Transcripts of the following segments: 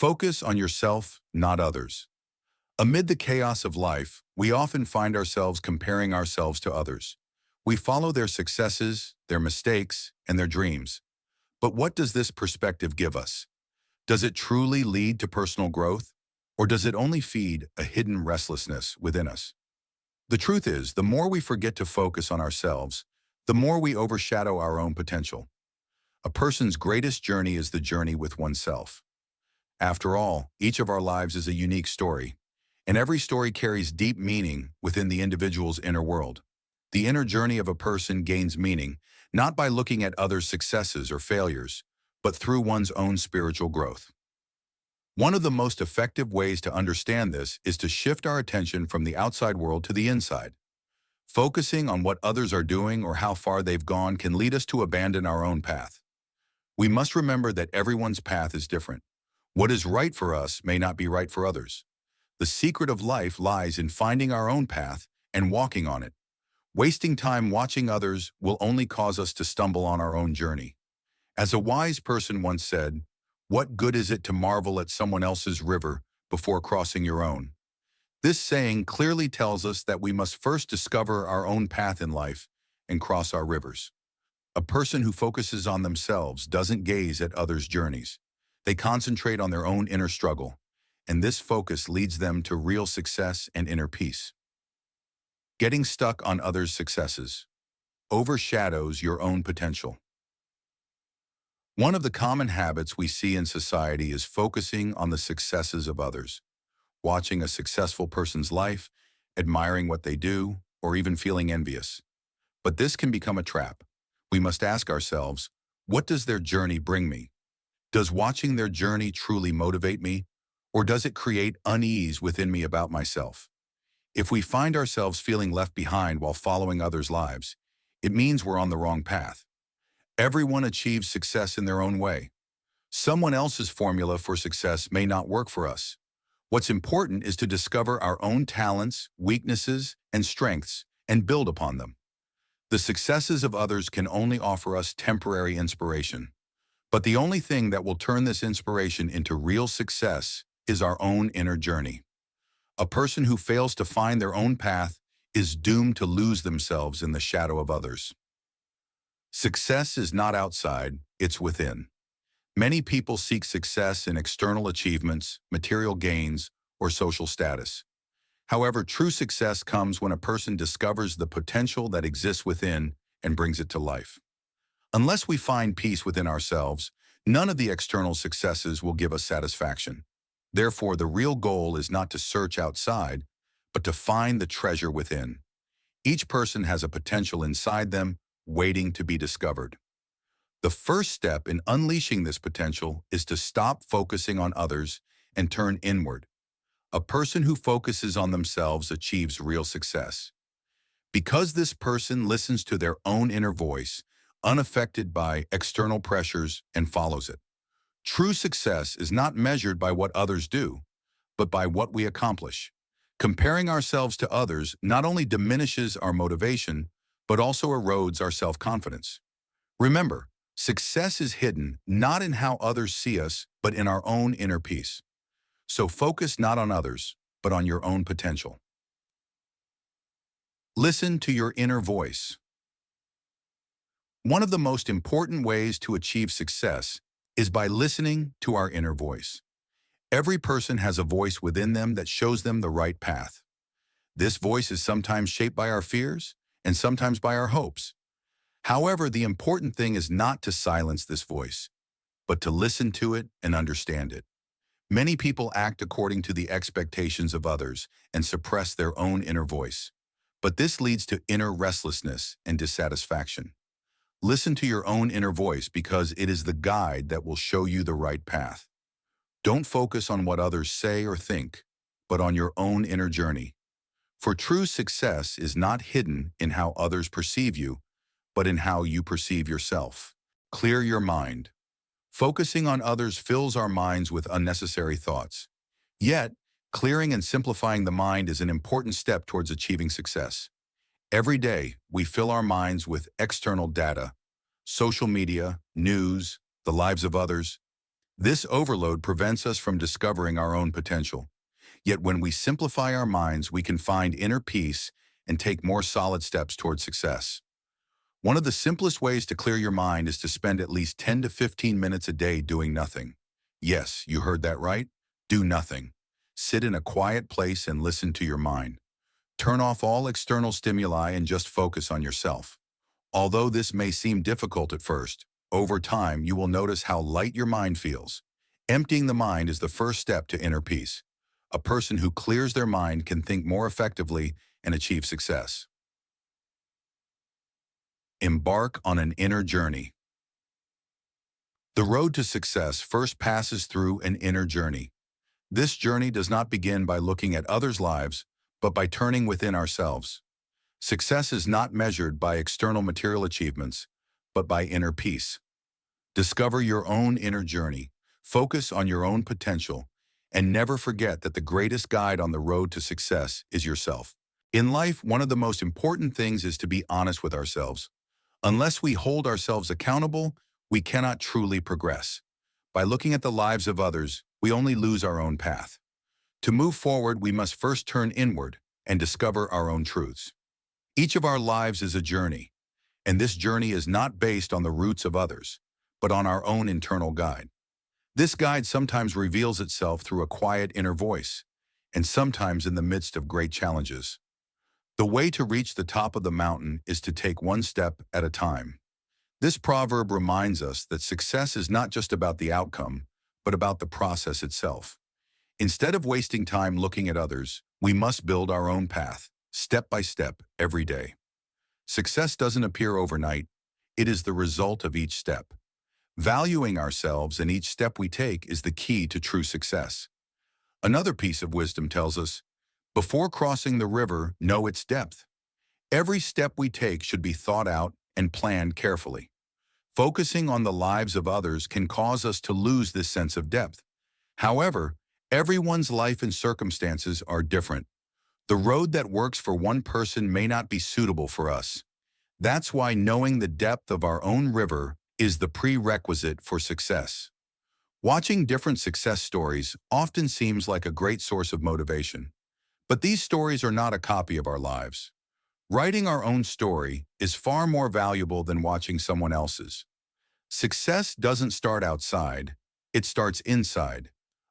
Focus on yourself, not others. Amid the chaos of life, we often find ourselves comparing ourselves to others. We follow their successes, their mistakes, and their dreams. But what does this perspective give us? Does it truly lead to personal growth, or does it only feed a hidden restlessness within us? The truth is, the more we forget to focus on ourselves, the more we overshadow our own potential. A person's greatest journey is the journey with oneself. After all, each of our lives is a unique story, and every story carries deep meaning within the individual's inner world. The inner journey of a person gains meaning not by looking at others' successes or failures, but through one's own spiritual growth. One of the most effective ways to understand this is to shift our attention from the outside world to the inside. Focusing on what others are doing or how far they've gone can lead us to abandon our own path. We must remember that everyone's path is different. What is right for us may not be right for others. The secret of life lies in finding our own path and walking on it. Wasting time watching others will only cause us to stumble on our own journey. As a wise person once said, "What good is it to marvel at someone else's river before crossing your own?" This saying clearly tells us that we must first discover our own path in life and cross our rivers. A person who focuses on themselves doesn't gaze at others' journeys. They concentrate on their own inner struggle, and this focus leads them to real success and inner peace. Getting stuck on others' successes overshadows your own potential. One of the common habits we see in society is focusing on the successes of others, watching a successful person's life, admiring what they do, or even feeling envious. But this can become a trap. We must ask ourselves, what does their journey bring me? Does watching their journey truly motivate me, or does it create unease within me about myself? If we find ourselves feeling left behind while following others' lives, it means we're on the wrong path. Everyone achieves success in their own way. Someone else's formula for success may not work for us. What's important is to discover our own talents, weaknesses, and strengths and build upon them. The successes of others can only offer us temporary inspiration. But the only thing that will turn this inspiration into real success is our own inner journey. A person who fails to find their own path is doomed to lose themselves in the shadow of others. Success is not outside, it's within. Many people seek success in external achievements, material gains, or social status. However, true success comes when a person discovers the potential that exists within and brings it to life. Unless we find peace within ourselves, none of the external successes will give us satisfaction. Therefore, the real goal is not to search outside, but to find the treasure within. Each person has a potential inside them, waiting to be discovered. The first step in unleashing this potential is to stop focusing on others and turn inward. A person who focuses on themselves achieves real success. Because this person listens to their own inner voice, unaffected by external pressures, and follows it. True success is not measured by what others do, but by what we accomplish. Comparing ourselves to others not only diminishes our motivation, but also erodes our self-confidence. Remember, success is hidden not in how others see us, but in our own inner peace. So focus not on others, but on your own potential. Listen to your inner voice. One of the most important ways to achieve success is by listening to our inner voice. Every person has a voice within them that shows them the right path. This voice is sometimes shaped by our fears and sometimes by our hopes. However, the important thing is not to silence this voice, but to listen to it and understand it. Many people act according to the expectations of others and suppress their own inner voice. But this leads to inner restlessness and dissatisfaction. Listen to your own inner voice because it is the guide that will show you the right path. Don't focus on what others say or think, but on your own inner journey. For true success is not hidden in how others perceive you, but in how you perceive yourself. Clear your mind. Focusing on others fills our minds with unnecessary thoughts. Yet, clearing and simplifying the mind is an important step towards achieving success. Every day, we fill our minds with external data, social media, news, the lives of others. This overload prevents us from discovering our own potential. Yet when we simplify our minds, we can find inner peace and take more solid steps toward success. One of the simplest ways to clear your mind is to spend at least 10 to 15 minutes a day doing nothing. Yes, you heard that right. Do nothing. Sit in a quiet place and listen to your mind. Turn off all external stimuli and just focus on yourself. Although this may seem difficult at first, over time you will notice how light your mind feels. Emptying the mind is the first step to inner peace. A person who clears their mind can think more effectively and achieve success. Embark on an inner journey. The road to success first passes through an inner journey. This journey does not begin by looking at others' lives, but by turning within ourselves. Success is not measured by external material achievements, but by inner peace. Discover your own inner journey, focus on your own potential, and never forget that the greatest guide on the road to success is yourself. In life, one of the most important things is to be honest with ourselves. Unless we hold ourselves accountable, we cannot truly progress. By looking at the lives of others, we only lose our own path. To move forward, we must first turn inward and discover our own truths. Each of our lives is a journey, and this journey is not based on the roots of others, but on our own internal guide. This guide sometimes reveals itself through a quiet inner voice, and sometimes in the midst of great challenges. The way to reach the top of the mountain is to take one step at a time. This proverb reminds us that success is not just about the outcome, but about the process itself. Instead of wasting time looking at others, we must build our own path, step by step, every day. Success doesn't appear overnight. It is the result of each step. Valuing ourselves and each step we take is the key to true success. Another piece of wisdom tells us, before crossing the river, know its depth. Every step we take should be thought out and planned carefully. Focusing on the lives of others can cause us to lose this sense of depth. However, everyone's life and circumstances are different. The road that works for one person may not be suitable for us. That's why knowing the depth of our own river is the prerequisite for success. Watching different success stories often seems like a great source of motivation. But these stories are not a copy of our lives. Writing our own story is far more valuable than watching someone else's. Success doesn't start outside, it starts inside.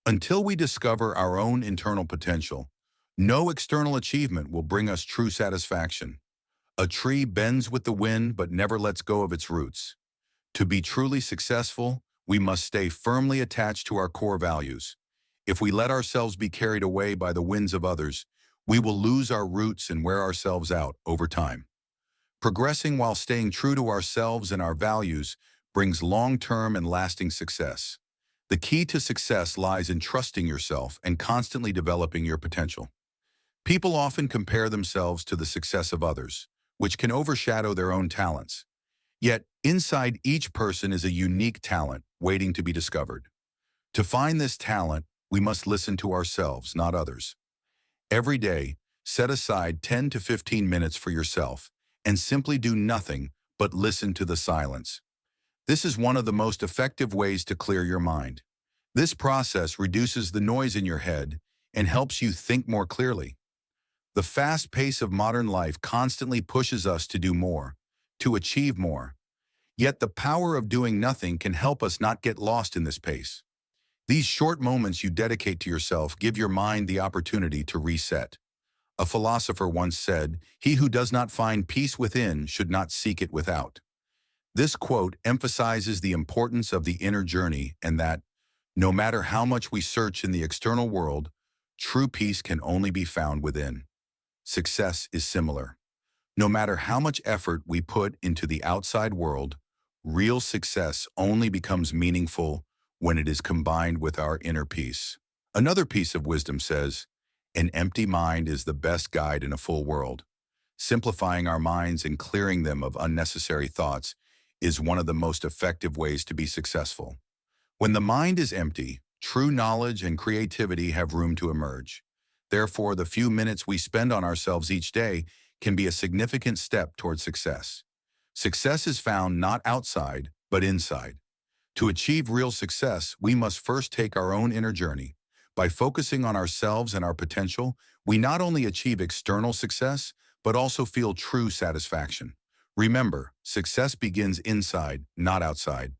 Until we discover our own internal potential, no external achievement will bring us true satisfaction. A tree bends with the wind but never lets go of its roots. To be truly successful, we must stay firmly attached to our core values. If we let ourselves be carried away by the winds of others, we will lose our roots and wear ourselves out over time. Progressing while staying true to ourselves and our values brings long-term and lasting success. The key to success lies in trusting yourself and constantly developing your potential. People often compare themselves to the success of others, which can overshadow their own talents. Yet, inside each person is a unique talent waiting to be discovered. To find this talent, we must listen to ourselves, not others. Every day, set aside 10 to 15 minutes for yourself and simply do nothing but listen to the silence. This is one of the most effective ways to clear your mind. This process reduces the noise in your head and helps you think more clearly. The fast pace of modern life constantly pushes us to do more, to achieve more. Yet the power of doing nothing can help us not get lost in this pace. These short moments you dedicate to yourself give your mind the opportunity to reset. A philosopher once said, "He who does not find peace within should not seek it without." This quote emphasizes the importance of the inner journey and that, no matter how much we search in the external world, true peace can only be found within. Success is similar. No matter how much effort we put into the outside world, real success only becomes meaningful when it is combined with our inner peace. Another piece of wisdom says, an empty mind is the best guide in a full world. Simplifying our minds and clearing them of unnecessary thoughts is one of the most effective ways to be successful. When the mind is empty, true knowledge and creativity have room to emerge. Therefore, the few minutes we spend on ourselves each day can be a significant step toward success. Success is found not outside, but inside. To achieve real success, we must first take our own inner journey. By focusing on ourselves and our potential, we not only achieve external success, but also feel true satisfaction. Remember, success begins inside, not outside.